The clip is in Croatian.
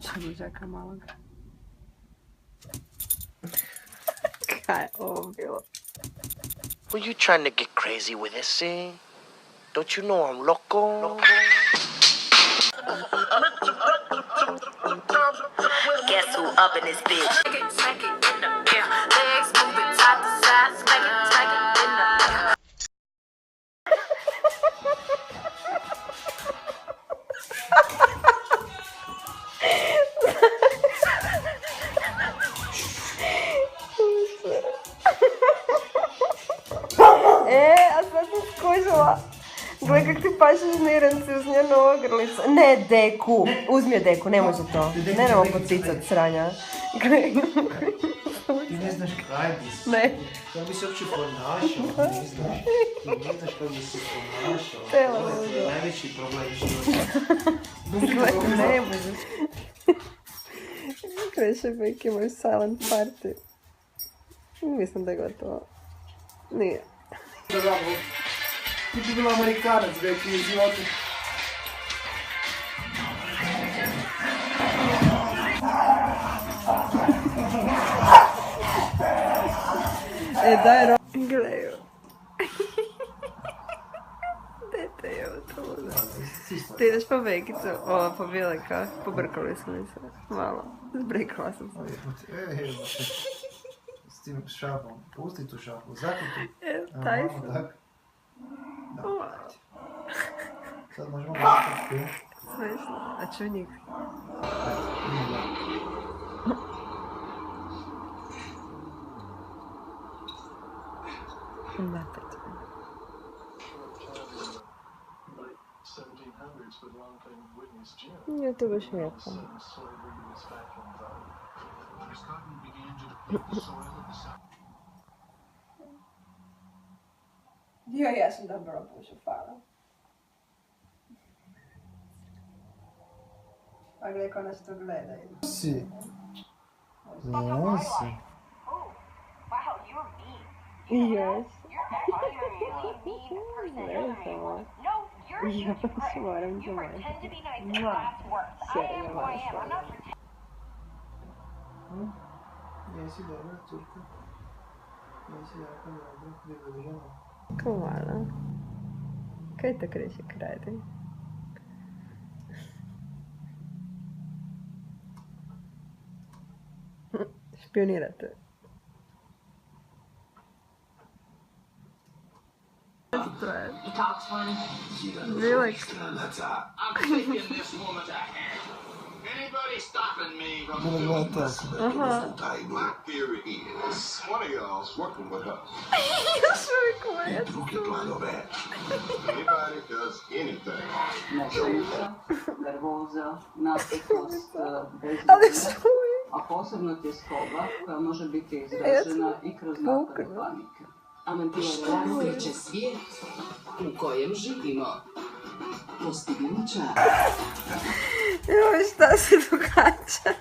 Čemu malog. Kaj je ovo bilo? Were you trying to get crazy with this thing? Don't you know I'm loco? Guess who up in this bitch? Smack it in the air. Legs moving side to side. Smack it in the air. A sad sam skužila. Gle kak ti pašeš niranci uz njenu ogrlicu. Ne, deku. Uzmi je deku, ne može to. Ne nemamo poticat sranja. Ti ne znaš kaj bi si. Ne. Kako bi se uopće ponašao, ne znaš. Ti ne znaš kako bi se ponašao. To je najveći problem života. Gle, ne možeš. Kreše bek imaju silent party. Mislim da je gotovo. Nije. Ti bi bila Amerikanac, veki iz života. Daj ro... Gleju. Dete je ovo to. Ti ideš po vekicu, po Vileka, pobrkali smo se. Malo. Zbrikala sam se. S tim šapom. Pusti tu šapu. Zakuti. Taj sam. sam. Da, sad možemo gledati tu. Smešno. A čuj napet. Nije to baš lijepo. Ja sam dobro pušu, hvala. A gledaj ko nas to gledaju. Si. Jesi. Yes. Moram zamati. Sjedi na Jesi dobra, curka. Jesi jako dobra, približena. Hvala. Kaj te kreće kradi? Špionirate. Vilek. Anybody stopping me from Bilo doing tako. Aha. my theory is one of y'all's working with her. Još uvijek moja. Anybody does anything. Nešumica, nervoza, napetost, Ali bezumlje, uvijek. a posebno tjeskoba koja može biti izražena i kroz napade panike. Što kreće svijet u kojem živimo. Postignuća. Joj, šta se događa?